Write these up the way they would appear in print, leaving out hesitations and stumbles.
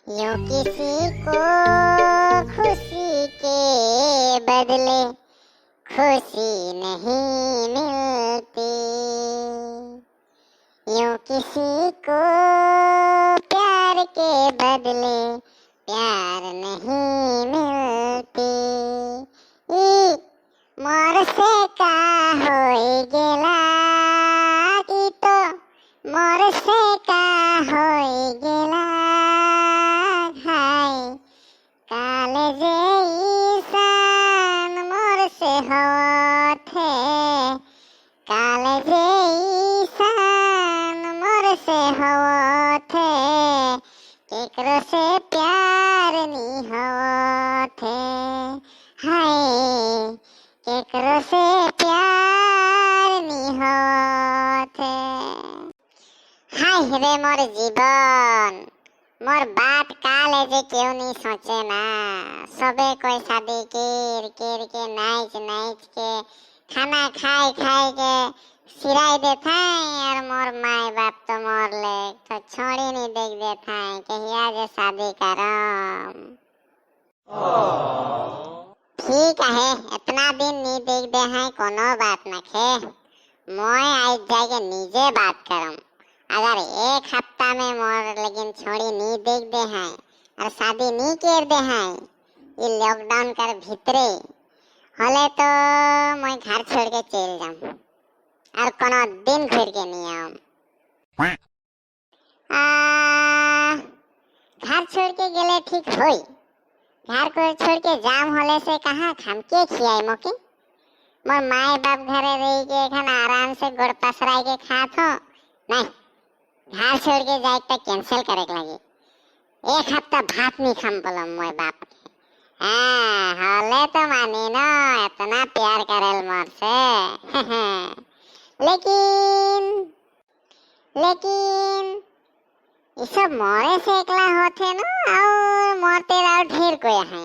यूं किसी को खुशी के बदले खुशी नहीं मिलती, यूं किसी को प्यार के बदले प्यार नहीं मिलती। मोर से का होई गेला की तो मोर से का होई गेला, हाय काले जे ईसान मोर से होत है, काले जे ईसान मोर से होत है, केकरो से प्यार नी होत है, हाय केकरो से प्यार नी होत है। हाय रे मोर जीवन, मोर बात काले जे क्यों नहीं सोचे ना। सबे कोई शादी कीर कीर के नाच नाच के खाना खाए खाए के सिराई देता है, और मोर माए बाप तो मोर ले तो छोड़ी नहीं देख देता है कि हिया जे शादी करम। ठीक है, इतना दिन नहीं देख दे हैं कोनो बात न खे, मोय आज जाके नीचे बात करम। अगर एक हफ्ता में मोर लेकिन छोड़ी नहीं देख दे हैं और शादी नहीं कर दे हैं ये लॉकडाउन कर भीतरे होले तो मैं घर छोड़ के चल जाऊं और कोनो दिन फिर के नहीं आऊं। घर छोड़ के गेले ठीक होई, घर को छोड़ के जाम होले से कहाँ खाम के खियाई मोके। मोर माए बाप घरे रही के खाना आराम से गोड़ पसराई के खात हो, नहीं घर छोड़ के जाए तो कैंसिल करे लगी। एक हफ्ता भात नहीं खाम बोलो मोए बाप के। होले तो मानी ना इतना प्यार करेल मोर से लेकिन लेकिन ये सब मोरे से एकला होते ना, और मोर तेरा ढेर कोई है।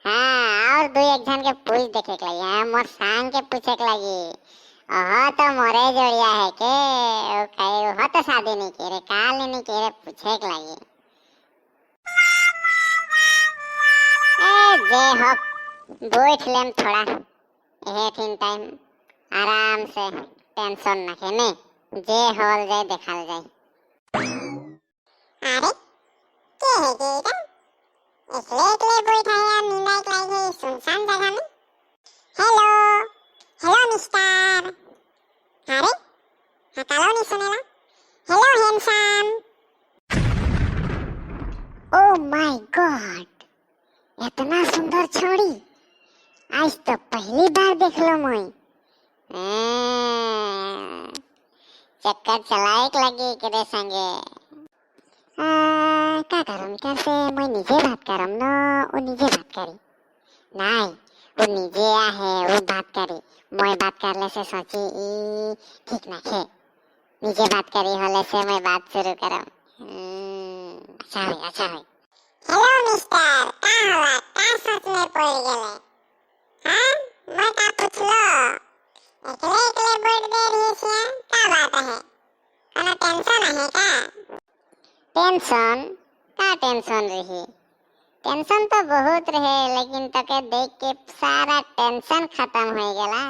और दो एक जन के पूछ देखे के लगी, मोर सांग के पूछे के लगी, ओह तो मोरे जोड़िया है के ओ कहे ओह तो शादी नहीं करे काल नहीं करे पूछे के लगी। जे हो बैठ लेम थोड़ा ये तीन टाइम आराम से, टेंशन न खेने जे होल जाए देखल जाए। अरे के है गेरा एकले एकले बैठा है नींदा एक लागे सुनसान जगह में। हेलो हेलो मिस्टर, अरे हकालो नहीं सुनेला। Hello handsome. Oh my God, इतना सुंदर छोड़ी आज तो पहली बार देख लो मैं। चक्कर चलाए लगी करे संगे। का करम कैसे मैं निजे बात करम ना, वो निजे बात करी नहीं, वो निजे है वो बात करी, मैं बात करले से सोची ई ठीक ना खे, निजे बात करी होले से मैं बात शुरू करम। अच्छा है अच्छा है। हेलो मिस्टर, का होला का सोच में पड़ गेले? हां मैं का पूछलो एकले एकले बैठ दे रही छिया, का बात है? कोनो टेंशन है का? टेंशन का टेंशन रही? टेंशन तो बहुत रहे लेकिन तके देख के सारा टेंशन खत्म हो गेला।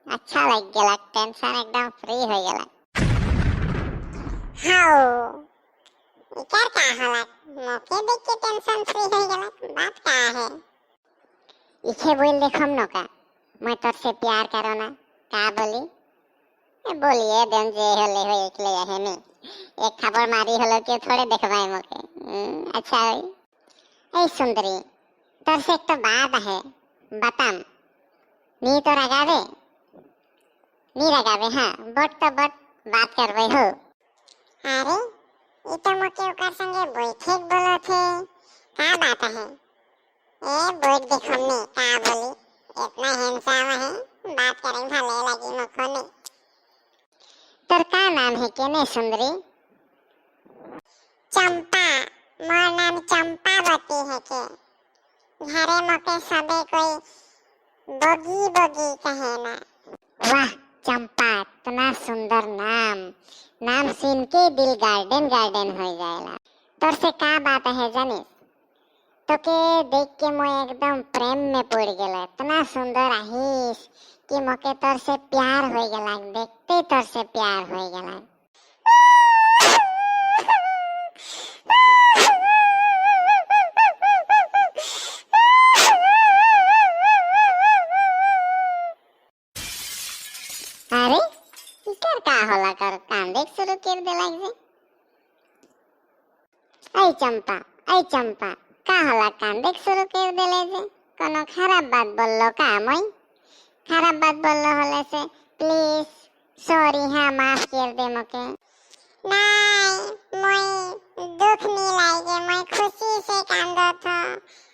अच्छा लग गेला, टेंशन एकदम फ्री हो गेला। हाउ इकर का होला मोके देख के टेंशन फ्री हो गेला, बात का है? इखे बोल देखम न का मैं तोर से प्यार करो ना, का बोली? बोलिए देन जे होले हो एकले है नहीं, एक खबर मारी हलो के थोड़े देखवाए मोके। अच्छा होई। ए सुंदरी तोर से एक तो बात है बताम, नी तो रगावे नी रगावे। हाँ बट तो बट बात करवे हो। अरे ये तो मोके ओकर संगे बैठे बोलो थे, का बात है? ए बैठ देखो ने का बोली, इतना हैंडसम है बात करें भले लगी मोको ने। तोर का नाम है केने सुंदरी? चंपा, मोर नाम चंपावती है के। घरे मोके सबे कोई बोगी बोगी कहे ना। वाह चंपा, इतना सुंदर नाम, नाम सुन के दिल गार्डन गार्डन हो जाएला। तोर से का बात है जानिस? तो के देख के मैं एकदम प्रेम में पड़ गेला। इतना सुंदर आहिस कि मोके तोर से प्यार हो गेला। देखते तोर से प्यार हो गेला। अरे इकर का होला कर कांदे शुरू कर दे लाग जे। ऐ चंपा का होला कांदे शुरू कर दे ले जे? कोनो खराब बात बोललो का मैं? खराब बात बोललो हले से प्लीज सॉरी हाँ माफ कर दे मके। नहीं मैं दुख नहीं लागे, मैं खुशी से कांदो था।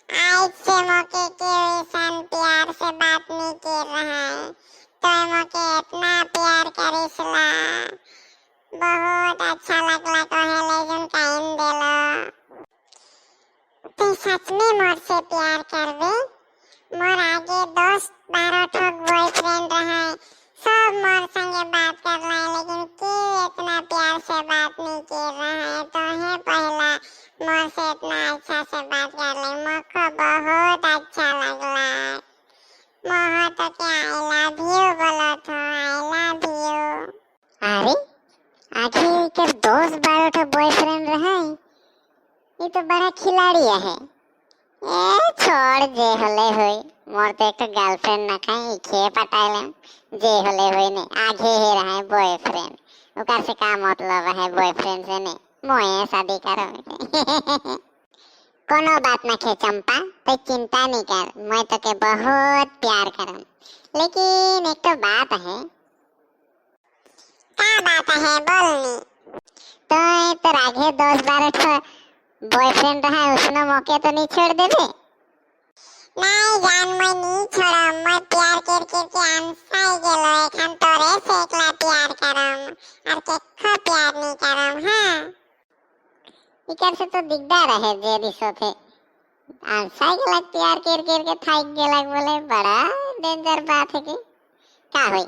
आज से मके के सन प्यार से बात नहीं कर रहा है तो मके इतना प्यार करिसला। बहुत अच्छा लगला कहेले जन काइन देला। तू सच में मोर से प्यार करबे? मोर आगे 10-12 ठोक बॉयफ्रेंड रहा, सब मोर संगे बात कर रहा है लेकिन क्यों इतना प्यार से बात नहीं कर रहा है? तो है पहला मोर से इतना अच्छा से बात कर ले, मोको बहुत अच्छा लगला। मोह तो क्या आई लव यू बोलो तो आई लव यू। अरे आखिर के 10-12 ठो बॉयफ्रेंड रहा है, ये तो बड़ा खिलाड़ी है। ए छोड़ जे हले होई, मोर तो एक गर्लफ्रेंड ना कहीं खे पटाइले जे हले होई ने आगे ही रहा है बॉयफ्रेंड। ओकर से का मतलब है बॉयफ्रेंड से ने? मोए शादी करो। कोनो बात ना खे चंपा, तो चिंता नहीं कर, मैं तो के बहुत प्यार करम। लेकिन एक तो बात है। का बात है बोलनी? तो आगे 10-12 ठो बॉयफ्रेंड रहा है, उसने मौके तो नहीं छोड़ देबे? नहीं जान मैं नहीं छोड़म, मैं प्यार कर कर के अनसाई गेलो। एखन तोरे से एकला प्यार करम और केखो प्यार नहीं करम। हां इकर से तो दिखदा रहे जे दिसो थे अनसाई गेला प्यार कर कर के थाक गेला। बोले बड़ा डेंजर बात है कि का होई?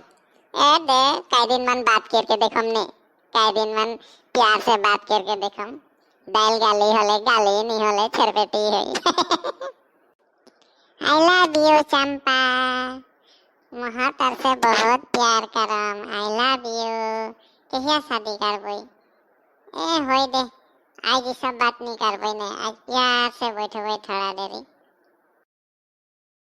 ए दे कई दिन मन बात करके देखम ने, कई दिन मन प्यार से बात करके देखम। दाल गाली हले गाली नहीं हले छरपेटी है। आई लव यू चंपा, मुहा तर से बहुत प्यार करम। I love you. कहिया शादी करबई? ए होई दे, आज सब बात नहीं करबई ने, आज प्यार से बैठबई थोड़ा देरी।